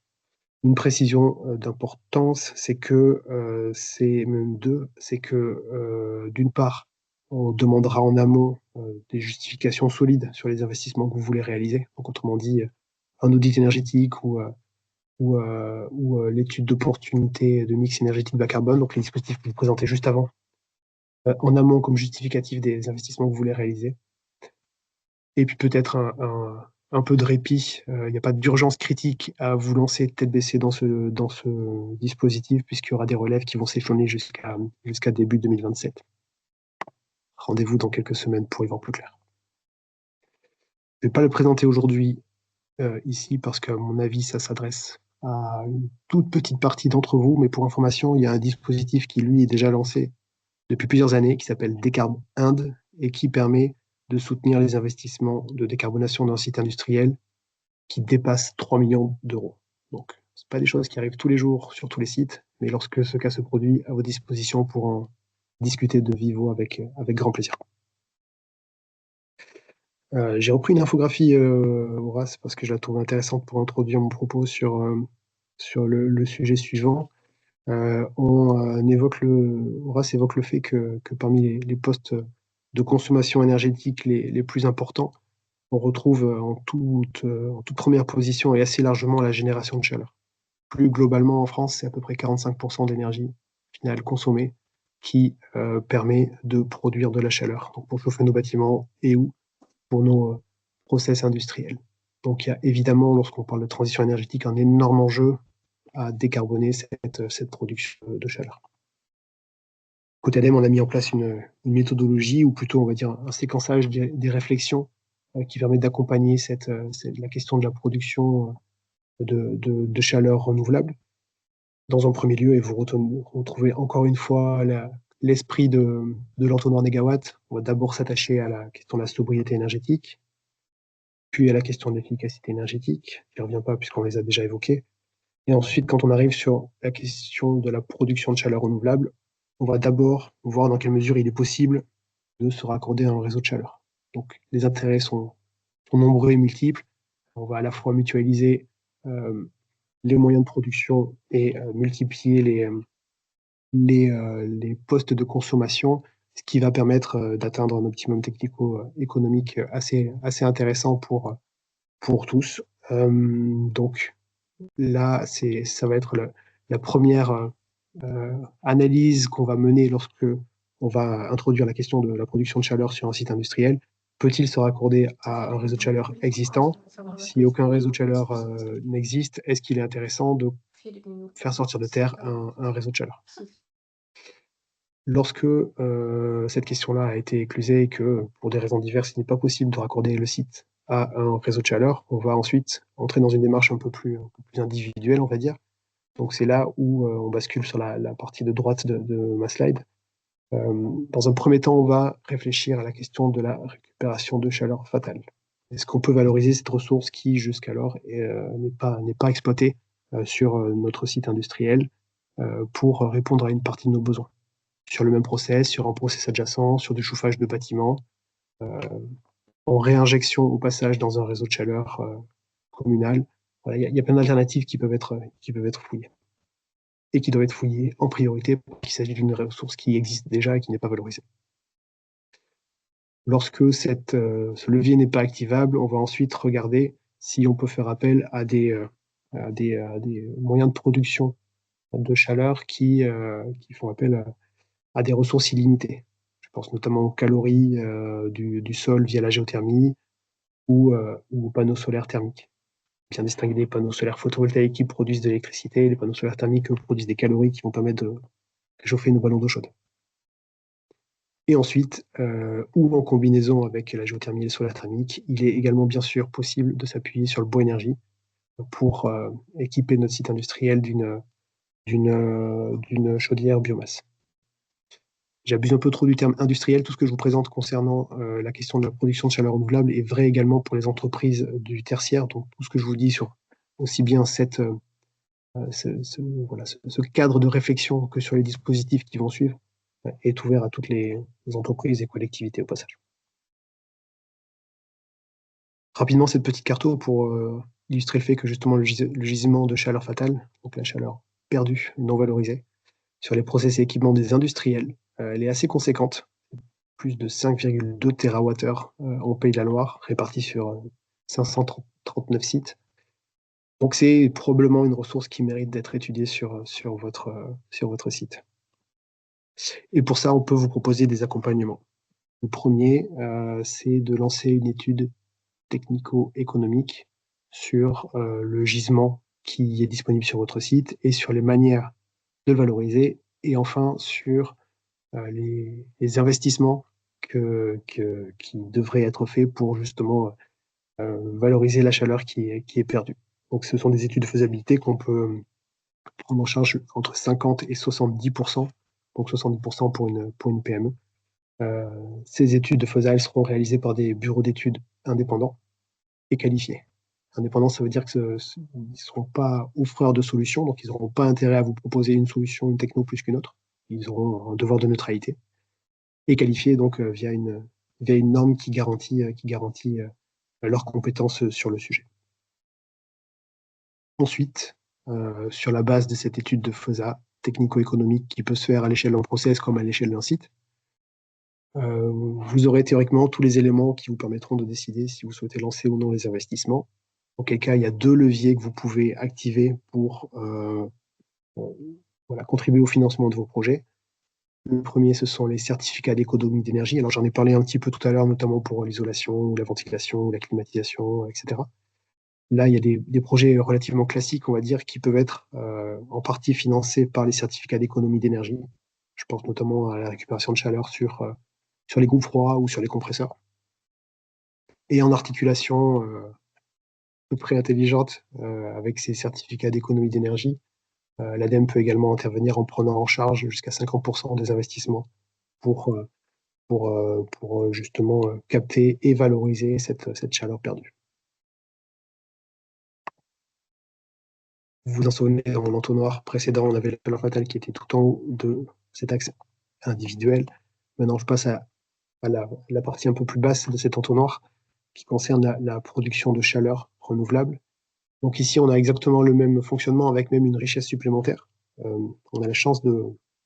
Une précision d'importance, c'est que c'est même deux, c'est que d'une part, on demandera en amont des justifications solides sur les investissements que vous voulez réaliser. Donc, autrement dit, un audit énergétique ou l'étude d'opportunité de mix énergétique bas carbone, donc les dispositifs que vous présentez juste avant, en amont comme justificatif des investissements que vous voulez réaliser. Et puis peut-être un peu de répit. Il n'y a pas d'urgence critique à vous lancer tête baissée dans ce dispositif, puisqu'il y aura des relèves qui vont s'échelonner jusqu'à début 2027. Rendez-vous dans quelques semaines pour y voir plus clair. Je ne vais pas le présenter aujourd'hui ici, parce qu'à mon avis, ça s'adresse à une toute petite partie d'entre vous, mais pour information, il y a un dispositif qui, lui, est déjà lancé depuis plusieurs années, qui s'appelle Décarb Inde, et qui permet de soutenir les investissements de décarbonation d'un site industriel qui dépasse 3 millions d'euros. Donc, ce pas des choses qui arrivent tous les jours sur tous les sites, mais lorsque ce cas se produit, à vos dispositions pour en discuter de vive voix avec grand plaisir. J'ai repris une infographie, Horace, parce que je la trouve intéressante pour introduire mon propos sur le sujet suivant. Horace évoque le fait que parmi les postes de consommation énergétique les plus importants, on retrouve en toute première position et assez largement la génération de chaleur. Plus globalement en France, c'est à peu près 45% d'énergie finale consommée qui permet de produire de la chaleur, donc pour chauffer nos bâtiments et ou pour nos process industriels. Donc il y a évidemment, lorsqu'on parle de transition énergétique, un énorme enjeu à décarboner cette production de chaleur. Côté ADEME, on a mis en place une méthodologie, ou plutôt on va dire un séquençage des réflexions qui permet d'accompagner la question de la production de chaleur renouvelable. Dans un premier lieu, et vous retrouvez encore une fois l'esprit de l'entonnoir négawatt, on va d'abord s'attacher à la question de la sobriété énergétique, puis à la question de l'efficacité énergétique. Je n'y reviens pas puisqu'on les a déjà évoquées. Et ensuite, quand on arrive sur la question de la production de chaleur renouvelable, on va d'abord voir dans quelle mesure il est possible de se raccorder à un réseau de chaleur. Donc, les intérêts sont nombreux et multiples. On va à la fois mutualiser les moyens de production et multiplier les postes de consommation, ce qui va permettre d'atteindre un optimum technico-économique assez intéressant pour tous. Donc là, ça va être la première analyse qu'on va mener lorsque on va introduire la question de la production de chaleur sur un site industriel. Peut-il se raccorder à un réseau de chaleur existant? Si aucun réseau de chaleur n'existe, est-ce qu'il est intéressant de faire sortir de terre un réseau de chaleur? Lorsque cette question-là a été éclusée et que, pour des raisons diverses, il n'est pas possible de raccorder le site à un réseau de chaleur, on va ensuite entrer dans une démarche un peu plus individuelle, on va dire. Donc c'est là où on bascule sur la partie de droite de ma slide. Dans un premier temps, on va réfléchir à la question de la récupération de chaleur fatale. Est-ce qu'on peut valoriser cette ressource qui, jusqu'alors, n'est pas exploitée sur notre site industriel pour répondre à une partie de nos besoins? Sur le même process, sur un process adjacent, sur du chauffage de bâtiments, en réinjection au passage dans un réseau de chaleur communal. Voilà, il y a plein d'alternatives qui peuvent être fouillées et qui doivent être fouillées en priorité parce qu'il s'agit d'une ressource qui existe déjà et qui n'est pas valorisée. Lorsque ce levier n'est pas activable, on va ensuite regarder si on peut faire appel à des moyens de production de chaleur qui font appel à des ressources illimitées. Je pense notamment aux calories du sol via la géothermie ou aux panneaux solaires thermiques. Bien distinguer des panneaux solaires photovoltaïques qui produisent de l'électricité et les panneaux solaires thermiques qui produisent des calories qui vont permettre de réchauffer nos ballons d'eau chaude. Et ensuite, ou en combinaison avec la géothermie et le solaire thermique, il est également bien sûr possible de s'appuyer sur le bois énergie pour équiper notre site industriel d'une chaudière biomasse. J'abuse un peu trop du terme industriel. Tout ce que je vous présente concernant la question de la production de chaleur renouvelable est vrai également pour les entreprises du tertiaire. Donc tout ce que je vous dis sur aussi bien ce cadre de réflexion que sur les dispositifs qui vont suivre est ouvert à toutes les entreprises et collectivités au passage. Rapidement, cette petite carto pour illustrer le fait que justement le gisement de chaleur fatale, donc la chaleur perdue, non valorisée, sur les process et équipements des industriels, elle est assez conséquente, plus de 5,2 TWh au Pays de la Loire, répartis sur 539 sites. Donc c'est probablement une ressource qui mérite d'être étudiée sur votre site. Et pour ça, on peut vous proposer des accompagnements. Le premier, c'est de lancer une étude technico-économique sur le gisement qui est disponible sur votre site et sur les manières de le valoriser, et enfin sur les investissements qui devraient être faits pour justement valoriser la chaleur qui est perdue. Donc ce sont des études de faisabilité qu'on peut prendre en charge entre 50 et 70%, donc 70% pour une PME. Ces études de faisable seront réalisées par des bureaux d'études indépendants et qualifiés. Indépendants, ça veut dire qu'ils ne seront pas offreurs de solutions, donc ils n'auront pas intérêt à vous proposer une solution, une techno plus qu'une autre. Ils auront un devoir de neutralité. Et qualifiés donc via une norme qui garantit leurs compétences sur le sujet. Ensuite, sur la base de cette étude de FOSA technico-économique qui peut se faire à l'échelle d'un process comme à l'échelle d'un site, vous aurez théoriquement tous les éléments qui vous permettront de décider si vous souhaitez lancer ou non les investissements. Dans quel cas, il y a 2 leviers que vous pouvez activer pour contribuer au financement de vos projets. Le premier, ce sont les certificats d'économie d'énergie. Alors, j'en ai parlé un petit peu tout à l'heure, notamment pour l'isolation, ou la ventilation, ou la climatisation, etc. Là, il y a des projets relativement classiques, on va dire, qui peuvent être en partie financés par les certificats d'économie d'énergie. Je pense notamment à la récupération de chaleur sur les groupes froids ou sur les compresseurs. Et en articulation à peu près intelligente avec ces certificats d'économie d'énergie, l'ADEME peut également intervenir en prenant en charge jusqu'à 50% des investissements pour justement capter et valoriser cette chaleur perdue. Vous vous en souvenez, dans mon entonnoir précédent, on avait la chaleur fatale qui était tout en haut de cet axe individuel. Maintenant, je passe à la partie un peu plus basse de cet entonnoir qui concerne la production de chaleur renouvelable. Donc ici, on a exactement le même fonctionnement avec même une richesse supplémentaire. On a la chance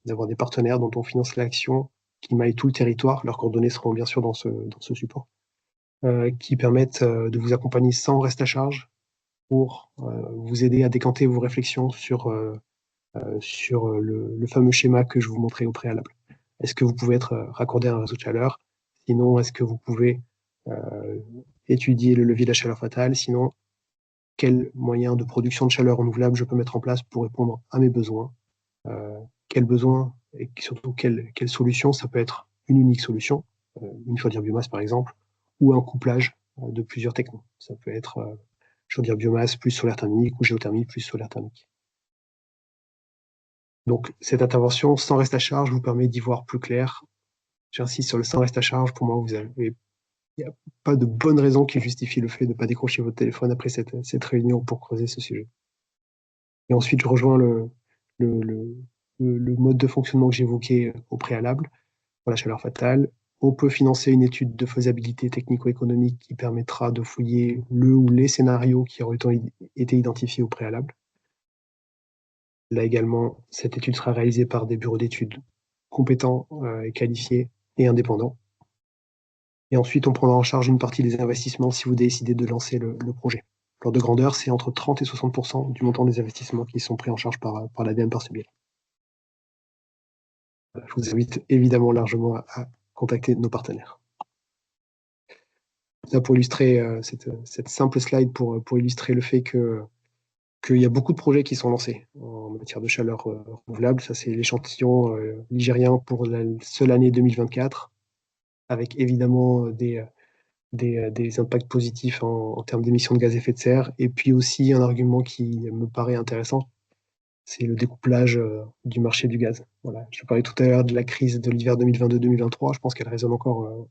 d'avoir des partenaires dont on finance l'action qui maillent tout le territoire. Leurs coordonnées seront bien sûr dans ce support, qui permettent de vous accompagner sans reste à charge pour vous aider à décanter vos réflexions sur le fameux schéma que je vous montrais au préalable. Est-ce que vous pouvez être raccordé à un réseau de chaleur? Sinon, est-ce que vous pouvez étudier le levier de la chaleur fatale? Sinon, quels moyens de production de chaleur renouvelable je peux mettre en place pour répondre à mes besoins? Quels besoins et surtout quelle solution? Ça peut être une unique solution, une chaudière biomasse par exemple, ou un couplage de plusieurs technos. Ça peut être chaudière biomasse plus solaire thermique ou géothermie plus solaire thermique. Donc cette intervention sans reste à charge vous permet d'y voir plus clair. J'insiste sur le sans reste à charge. Pour moi, il n'y a pas de bonne raison qui justifie le fait de ne pas décrocher votre téléphone après cette réunion pour creuser ce sujet. Et ensuite, je rejoins le mode de fonctionnement que j'évoquais au préalable pour la chaleur fatale. On peut financer une étude de faisabilité technico-économique qui permettra de fouiller le ou les scénarios qui auraient été identifiés au préalable. Là également, cette étude sera réalisée par des bureaux d'études compétents et qualifiés et indépendants. Et ensuite, on prendra en charge une partie des investissements si vous décidez de lancer le projet. L'ordre de grandeur, c'est entre 30 et 60% du montant des investissements qui sont pris en charge par l'ADEME par ce biais. Je vous invite évidemment largement à contacter nos partenaires. Là, pour illustrer cette simple slide, pour illustrer le fait qu'il y a beaucoup de projets qui sont lancés en matière de chaleur renouvelable. Ça, c'est l'échantillon ligérien pour la seule année 2024, avec évidemment des impacts positifs en termes d'émissions de gaz à effet de serre. Et puis aussi un argument qui me paraît intéressant, c'est le découplage du marché du gaz. Voilà. Je parlais tout à l'heure de la crise de l'hiver 2022-2023. Je pense qu'elle résonne encore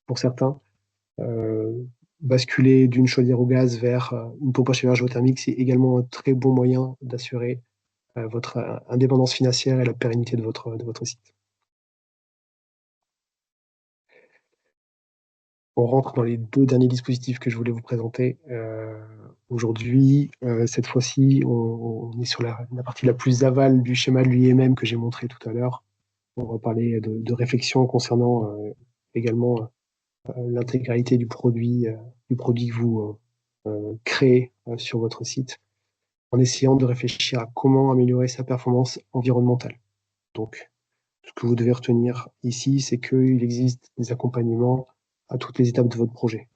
pour certains. Basculer d'une chaudière au gaz vers une pompe à chaleur géothermique, c'est également un très bon moyen d'assurer votre indépendance financière et la pérennité de votre site. On rentre dans les 2 derniers dispositifs que je voulais vous présenter aujourd'hui. Cette fois-ci, on est sur la partie la plus aval du schéma de l'UIMM que j'ai montré tout à l'heure. On va parler de réflexion concernant également l'intégralité du produit que vous créez sur votre site, en essayant de réfléchir à comment améliorer sa performance environnementale. Donc, ce que vous devez retenir ici, c'est qu'il existe des accompagnements à toutes les étapes de votre projet.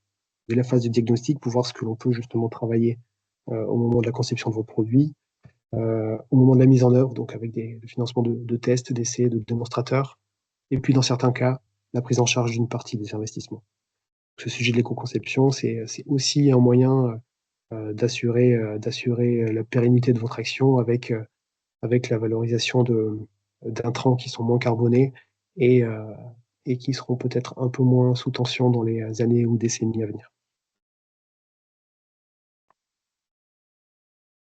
Dès la phase de diagnostic pour voir ce que l'on peut justement travailler au moment de la conception de vos produits, au moment de la mise en œuvre, donc avec le financement de tests, d'essais, de démonstrateurs, et puis dans certains cas, la prise en charge d'une partie des investissements. Ce sujet de l'éco-conception, c'est aussi un moyen d'assurer la pérennité de votre action avec la valorisation d'intrants qui sont moins carbonés et, euh, et qui seront peut-être un peu moins sous tension dans les années ou décennies à venir.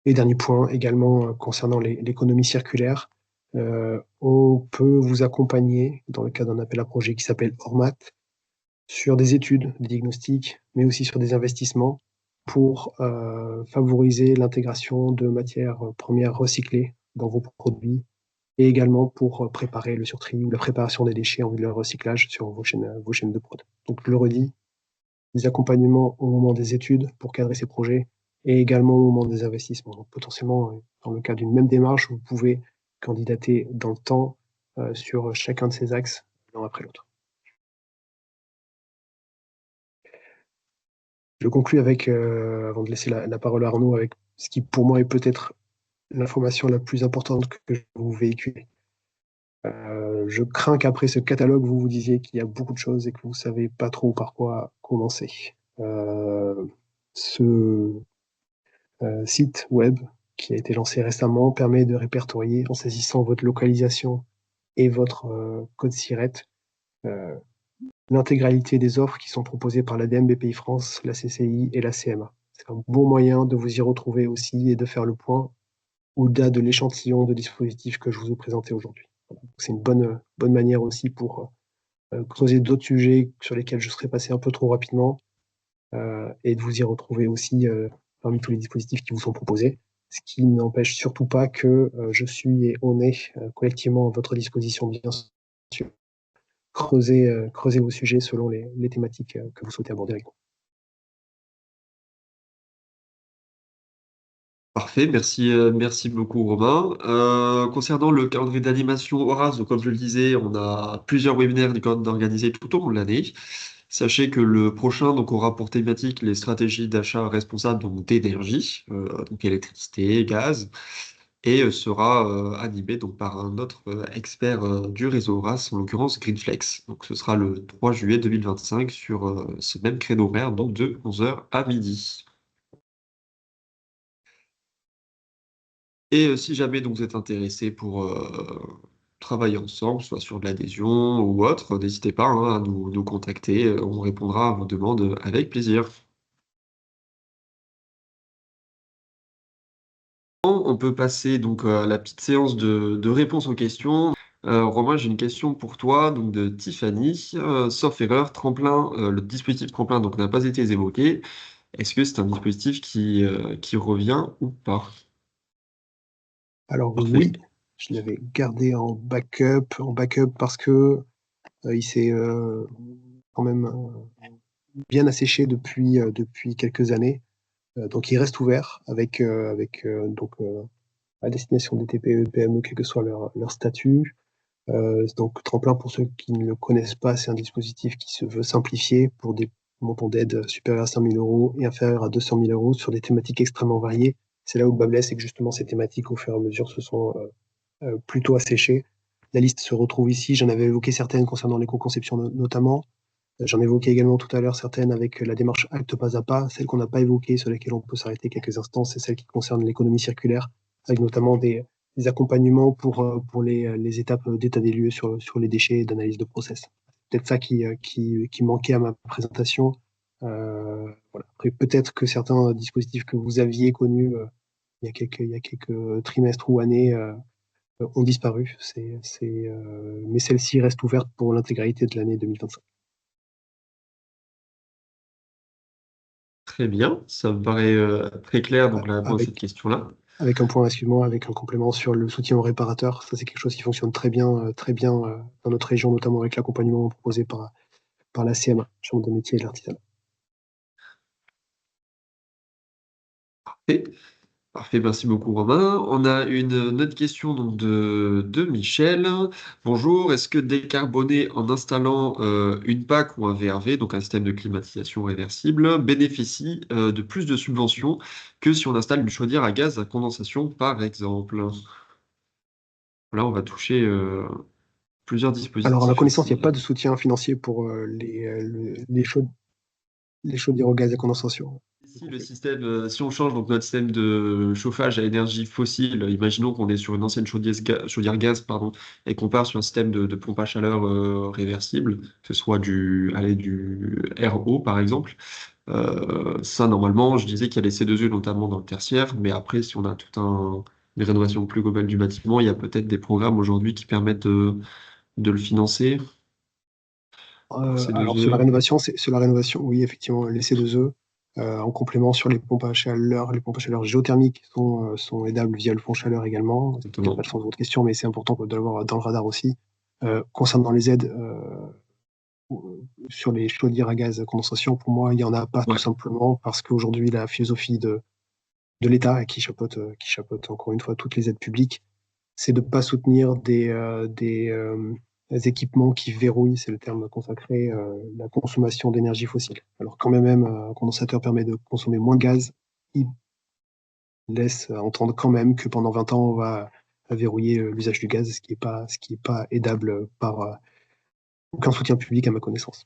Et dernier point également concernant l'économie circulaire, on peut vous accompagner dans le cadre d'un appel à projet qui s'appelle ORMAT sur des études, des diagnostics, mais aussi sur des investissements pour favoriser l'intégration de matières premières recyclées dans vos produits et également pour préparer le surtri ou la préparation des déchets en vue de leur recyclage sur vos chaînes de prod. Donc je le redis, des accompagnements au moment des études pour cadrer ces projets et également au moment des investissements. Donc potentiellement, dans le cas d'une même démarche, vous pouvez candidater dans le temps sur chacun de ces axes l'un après l'autre. Je conclue avec, avant de laisser la parole à Arnaud, avec ce qui pour moi est peut-être l'information la plus importante que je vous véhicule. Je crains qu'après ce catalogue, vous vous disiez qu'il y a beaucoup de choses et que vous ne savez pas trop par quoi commencer. Ce site web qui a été lancé récemment permet de répertorier, en saisissant votre localisation et votre code SIRET, l'intégralité des offres qui sont proposées par l'ADEME, BPI France, la CCI et la CMA. C'est un bon moyen de vous y retrouver aussi et de faire le point au-delà de l'échantillon de dispositifs que je vous ai présenté aujourd'hui. C'est une bonne manière aussi pour creuser d'autres sujets sur lesquels je serais passé un peu trop rapidement et de vous y retrouver aussi parmi tous les dispositifs qui vous sont proposés, ce qui n'empêche surtout pas que je suis et on est collectivement à votre disposition, bien sûr. Creuser vos sujets selon les thématiques que vous souhaitez aborder avec nous. Parfait, merci beaucoup Romain. Concernant le calendrier d'animation Horace, donc comme je le disais, on a plusieurs webinaires d'organiser tout au long de l'année. Sachez que le prochain donc, aura pour thématique les stratégies d'achat responsables donc, d'énergie, donc électricité, gaz, et sera animé donc, par un autre expert du réseau Horace, en l'occurrence Greenflex. Donc ce sera le 3 juillet 2025 sur ce même créneau horaire, donc de 11 heures à midi. Et si jamais donc, vous êtes intéressé pour travailler ensemble, soit sur de l'adhésion ou autre, n'hésitez pas hein, à nous contacter. On répondra à vos demandes avec plaisir. On peut passer donc à la petite séance de réponse aux questions. Romain, j'ai une question pour toi, donc de Tiffany. Sauf erreur, tremplin, le dispositif tremplin donc n'a pas été évoqué. Est-ce que c'est un dispositif qui revient ou pas? Alors Parfait. oui, je l'avais gardé en backup parce que il s'est quand même bien asséché depuis quelques années. Donc il reste ouvert avec donc à destination des TPE et PME, quel que soit leur statut. Donc tremplin, pour ceux qui ne le connaissent pas, c'est un dispositif qui se veut simplifié pour des montants d'aide supérieurs à 5 000 euros et inférieurs à 200 000 euros sur des thématiques extrêmement variées. C'est là où le bât blesse, c'est que justement ces thématiques, au fur et à mesure, se sont plutôt asséchées. La liste se retrouve ici. J'en avais évoqué certaines concernant l'éco-conception notamment. J'en évoquais également tout à l'heure certaines avec la démarche acte pas à pas. Celle qu'on n'a pas évoquée, sur laquelle on peut s'arrêter quelques instants, c'est celle qui concerne l'économie circulaire, avec notamment des accompagnements pour les étapes d'état des lieux sur les déchets et d'analyse de process. Peut-être ça qui manquait à ma présentation. Voilà. Après, peut-être que certains dispositifs que vous aviez connus il y a quelques trimestres ou années ont disparu. Mais celle-ci reste ouverte pour l'intégralité de l'année 2025. Très bien, ça me paraît très clair, donc la réponse à cette Avec, question-là. avec un point, excuse-moi, avec un complément sur le soutien aux réparateurs. Ça, c'est quelque chose qui fonctionne très bien dans notre région, notamment avec l'accompagnement proposé par la CMA, Chambre de métier et de l'artisanat. Parfait. Parfait, merci beaucoup Romain. On a une autre question donc de Michel. Bonjour, est-ce que décarboner en installant une PAC ou un VRV, donc un système de climatisation réversible, bénéficie de plus de subventions que si on installe une chaudière à gaz à condensation par exemple? Là, on va toucher plusieurs Alors, à ma dispositifs connaissance, il aussi. n'y a pas de soutien financier pour les chaudières au gaz à condensation. Si le système, si on change donc notre système de chauffage à énergie fossile, imaginons qu'on est sur une ancienne chaudière gaz, pardon, et qu'on part sur un système de pompe à chaleur réversible, que ce soit du RO par exemple. Ça, normalement, je disais qu'il y a les C2E notamment dans le tertiaire, mais après, si on a une rénovation plus globale du bâtiment, il y a peut-être des programmes aujourd'hui qui permettent de le financer pour Alors, C2E. sur la rénovation, oui, effectivement, les C2E, en complément sur les pompes à chaleur géothermiques sont aidables via le fonds chaleur également. Ce qui n'est pas Exactement. le sens de votre question, mais c'est important de l'avoir dans le radar aussi. Concernant les aides sur les chaudières à gaz à condensation, pour moi, il n'y en a pas tout Ouais. simplement parce qu'aujourd'hui, la philosophie de l'État, qui chapeaute encore une fois toutes les aides publiques, c'est de ne pas soutenir des équipements qui verrouillent, c'est le terme consacré, la consommation d'énergie fossile. Alors quand même, un condensateur permet de consommer moins de gaz, il laisse entendre quand même que pendant 20 ans, on va verrouiller l'usage du gaz, ce qui est pas aidable par aucun soutien public à ma connaissance.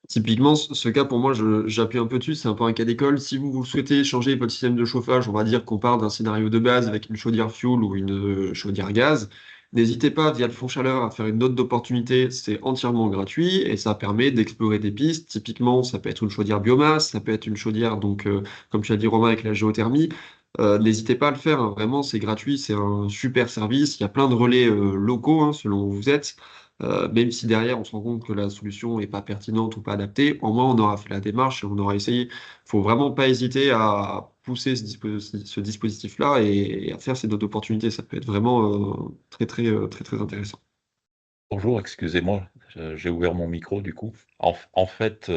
Typiquement, ce cas, pour moi, j'appuie un peu dessus, c'est un peu un cas d'école. Si vous souhaitez changer votre système de chauffage, on va dire qu'on part d'un scénario de base avec une chaudière fuel ou une chaudière gaz, n'hésitez pas, via le fonds chaleur, à faire une note d'opportunité. C'est entièrement gratuit et ça permet d'explorer des pistes. Typiquement, ça peut être une chaudière biomasse, ça peut être une chaudière, donc, comme tu as dit, Romain, avec la géothermie. N'hésitez pas à le faire, hein. Vraiment, c'est gratuit, c'est un super service. Il y a plein de relais locaux, hein, selon où vous êtes. Même si derrière on se rend compte que la solution n'est pas pertinente ou pas adaptée, au moins on aura fait la démarche et on aura essayé. Il faut vraiment pas hésiter à pousser ce dispositif-là et à faire ces notes d'opportunité. Ça peut être vraiment très intéressant. Bonjour, excusez-moi, j'ai ouvert mon micro du coup. En fait,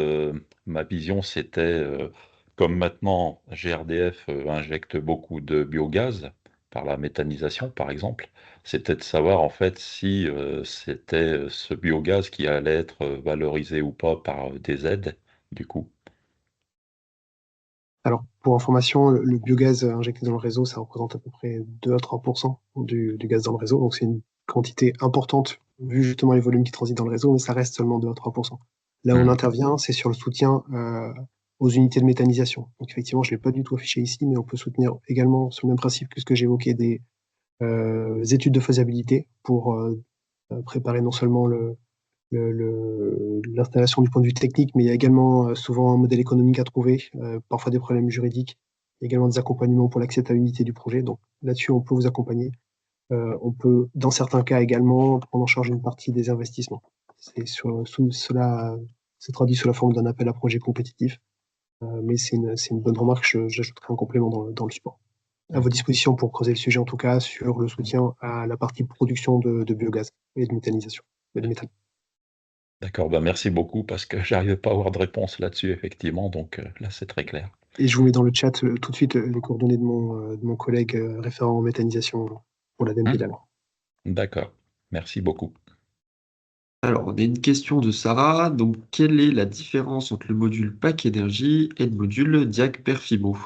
ma vision c'était, comme maintenant GRDF injecte beaucoup de biogaz par la méthanisation par exemple, c'était de savoir en fait si c'était ce biogaz qui allait être valorisé ou pas par des aides du coup. Alors, pour information, le biogaz injecté dans le réseau, ça représente à peu près 2 à 3% du gaz dans le réseau. Donc, c'est une quantité importante, vu justement les volumes qui transitent dans le réseau, mais ça reste seulement 2 à 3%. Là où on Hmm. intervient, c'est sur le soutien aux unités de méthanisation. Donc, effectivement, je ne l'ai pas du tout affiché ici, mais on peut soutenir également, sur le même principe que ce que j'évoquais, des études de faisabilité pour préparer non seulement l'installation du point de vue technique, mais il y a également souvent un modèle économique à trouver, parfois des problèmes juridiques, également des accompagnements pour l'acceptabilité du projet. Donc là-dessus, on peut vous accompagner. On peut, dans certains cas également, prendre en charge une partie des investissements. Cela se traduit sous la forme d'un appel à projet compétitif, mais c'est une bonne remarque. J'ajouterai un complément dans le support. À vos dispositions pour creuser le sujet, en tout cas, sur le soutien à la partie production de biogaz et de méthanisation, et de méthane. D'accord, bah merci beaucoup parce que j'arrivais pas à avoir de réponse là-dessus effectivement, donc là c'est très clair. Et je vous mets dans le chat tout de suite les coordonnées de mon collègue référent en méthanisation pour l'ADEME Hmm. Pédale. D'accord, merci beaucoup. Alors, on a une question de Sarah. Donc, quelle est la différence entre le module Pack Énergie et le module Diag Perfimo?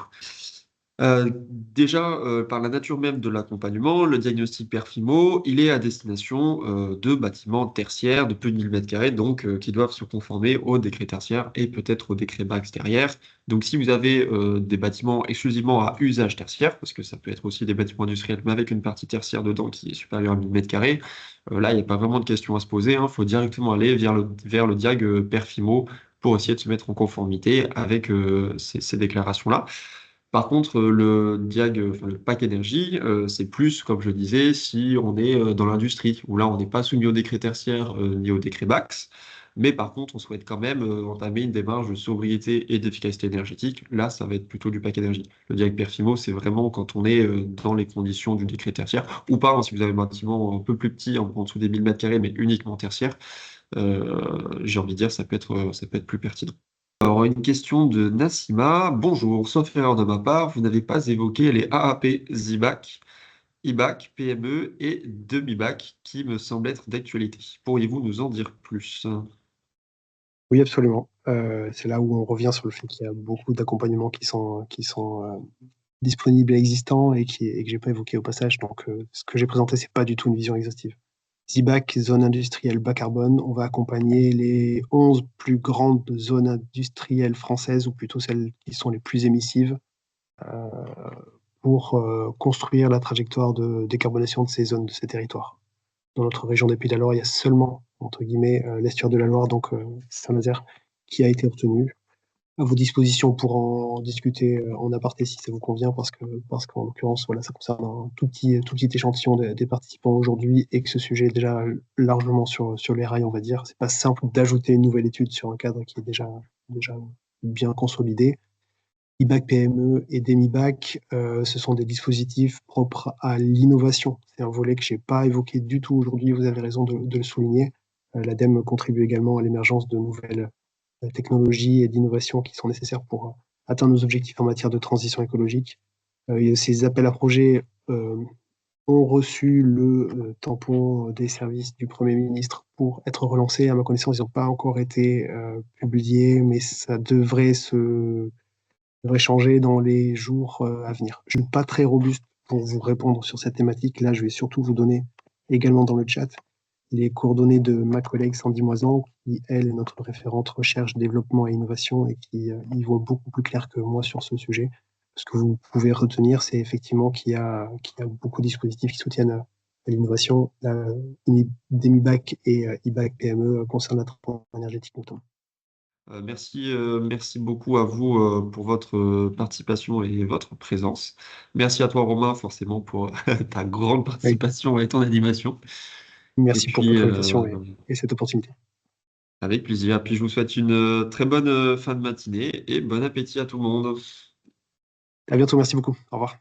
Déjà, par la nature même de l'accompagnement, le diagnostic Perfimo, il est à destination de bâtiments tertiaires de plus de 1000 m², donc qui doivent se conformer au décret tertiaire et peut-être au décret BAX derrière. Donc, si vous avez des bâtiments exclusivement à usage tertiaire, parce que ça peut être aussi des bâtiments industriels, mais avec une partie tertiaire dedans qui est supérieure à 1000 m², là, il n'y a pas vraiment de question à se poser, hein. Il faut directement aller vers le diag Perfimo pour essayer de se mettre en conformité avec ces déclarations-là. Par contre, enfin, le pack énergie, c'est plus, comme je disais, si on est dans l'industrie, où là, on n'est pas soumis au décret tertiaire ni au décret BAX. Mais par contre, on souhaite quand même entamer une démarche de sobriété et d'efficacité énergétique. Là, ça va être plutôt du pack énergie. Le direct Perfimo, c'est vraiment quand on est dans les conditions du décret tertiaire, ou pas, hein, si vous avez un bâtiment un peu plus petit, en dessous des 1000 mètres carrés, mais uniquement tertiaire, j'ai envie de dire, ça peut être plus pertinent. Alors, une question de Nassima. Bonjour, sauf erreur de ma part, vous n'avez pas évoqué les AAP ZIBAC, IBAC, PME et demi-bac qui me semblent être d'actualité. Pourriez-vous nous en dire plus? Oui, absolument. C'est là où on revient sur le fait qu'il y a beaucoup d'accompagnements qui sont disponibles et existants et que j'ai pas évoqué au passage. Donc, ce que j'ai présenté, c'est pas du tout une vision exhaustive. ZIBAC, zone industrielle bas carbone, on va accompagner les 11 plus grandes zones industrielles françaises, ou plutôt celles qui sont les plus émissives, pour construire la trajectoire de décarbonation de ces zones, de ces territoires. Dans notre région des Pays de la Loire, il y a seulement, entre guillemets, l'estuaire de la Loire, donc Saint-Nazaire, qui a été retenu. À vos dispositions pour en discuter en aparté si ça vous convient, parce qu'en l'occurrence, voilà, ça concerne un tout petit échantillon des participants aujourd'hui et que ce sujet est déjà largement sur les rails, on va dire. C'est pas simple d'ajouter une nouvelle étude sur un cadre qui est déjà bien consolidé. IBAC PME et DemiBac, ce sont des dispositifs propres à l'innovation. C'est un volet que j'ai pas évoqué du tout aujourd'hui, vous avez raison de le souligner. L'ADEME contribue également à l'émergence de nouvelles technologies et d'innovations qui sont nécessaires pour atteindre nos objectifs en matière de transition écologique. Ces appels à projets ont reçu le tampon des services du Premier ministre pour être relancés. À ma connaissance, ils n'ont pas encore été publiés, mais ça devrait changer dans les jours à venir. Je ne suis pas très robuste pour vous répondre sur cette thématique. Là, je vais surtout vous donner également dans le chat les coordonnées de ma collègue Sandy Moisan, qui, elle, est notre référente recherche, développement et innovation et qui y voit beaucoup plus clair que moi sur ce sujet. Ce que vous pouvez retenir, c'est effectivement qu'il y a beaucoup de dispositifs qui soutiennent à l'innovation. DemiBac et IBAC PME concernent la transition énergétique notamment. Merci beaucoup à vous pour votre participation et votre présence. Merci à toi, Romain, forcément, pour ta grande Oui, participation et ton animation. Et merci pour puis, votre invitation et cette opportunité. avec plaisir. Puis, je vous souhaite une très bonne fin de matinée et bon appétit à tout le monde. À bientôt, merci beaucoup. Au revoir.